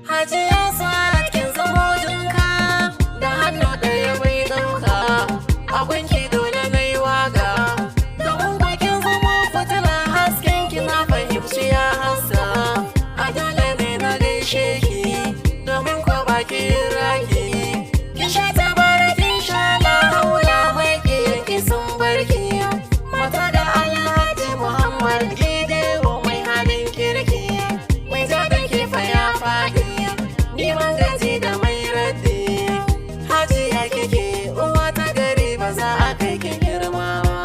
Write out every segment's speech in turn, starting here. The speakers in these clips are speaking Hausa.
Hajiya Sa'ad kin zamo jinka da hannu ɗaya bai ɗauka. A gunki dole na yi waga domin kwa kin zamo fitila hasken ki na fahimci ya haska. A dole ne na gaishe ki domin kwa baki raki. Kin sha tabara kin sha la haula mai ki sun barki. Mata da Alhaji Muhammad Gidewo mai halin kirki. Mai zaɓin kifa ya faɗi ni ban gaji da mai raddi. Hajiya kike uwa ta gari ba za a kai ki girma ba.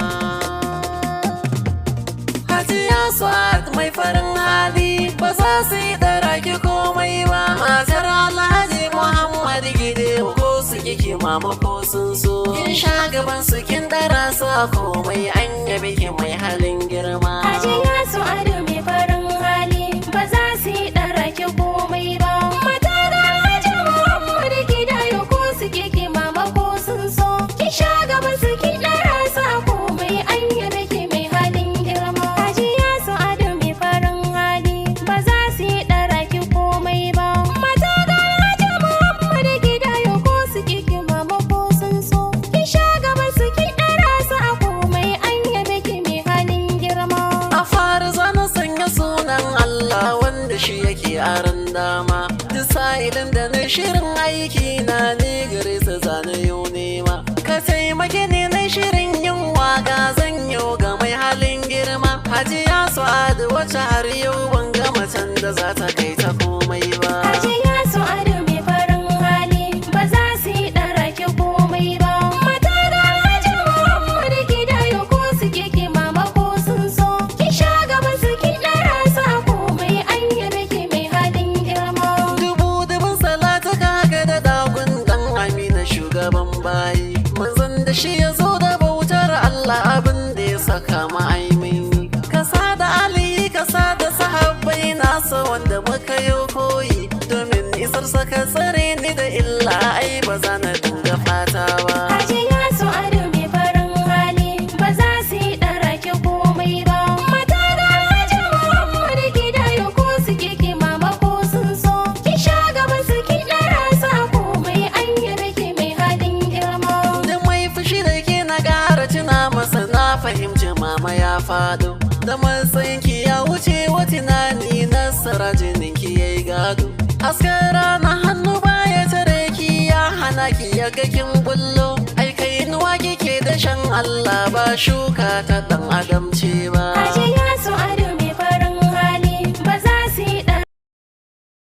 Hajiya Sa'ad mai farin hali ba za su yi ɗara ki komai ba. Matar Alhaji Muhammad Gidewo ko su kike mama ko sun so. Kin sha gaban su kin ɗara su a komai an yabe ki mai halin girma. Hajiya Sa'ad mai farin hali ba za su yi ɗara ki komai ba. Mata da Alhaji Muhammad Gidewo ko su kike mama ko sun so. Kin sha gaban su kin ɗara su a komai an yabe ki mai halin girma. Hajiya Sa'ad mai farin hali ba za su yi ɗara ki komai ba. Mata da Alhaji Muhammad Gidewo ko su kike mama ko sun so. Kin sha gaban su kin ɗara su a komai an yabe ki mai halin girma. A fara zana sanya sunan Allah wanda shi yake aran dama. Duk sa'ilin da na shirin aiki na ne gare sa zana yau nema. Ka taimake ni na shirin yin waka zan yau ga mai halin girma. Hajiya Sa'ad wacce har yau ban ga macen da za ta kai ta komai ba. Hajiya Sa'ad mai farin hali ba za su yi ɗara ki komai ba. Mata da Alhaji Muhammad Gidewo ko su kike mama ko sun so. Kin sha gaban su kin ɗara su a komai an yabe ki mai halin girma. Dubun salata kaga da dagun dan Amina shugaban bayi. Manzon da shi ya zo da bautar Allah abin da ya saka ma'aimin. Kasa da Ali kasa da sahabbai nasa wanda muka yi koyi. Domin isar saka tsare ni da illa ai ba za na dinga fata ba. Hajiya Sa'ad mai farin hali ba za su yi ɗara ki komai ba. Mata da Alhaji Muhammad Gidewo ko su kike mama ko sun so. Kin sha gaban su kin ɗara su a komai an yabe ki mai halin girma. Da mai fushi da ke na gara tuna masa na fahimci mama ya faɗo. Da matsayinki ya wuce wa tunani nasara jininki ya yi gado. Hasken rana hannu baya tare ki ya hana ki ya ga kin bullo. Ai kai nuwa kike da shan Allah ba shuka ta dan adam ce ba. Hajiya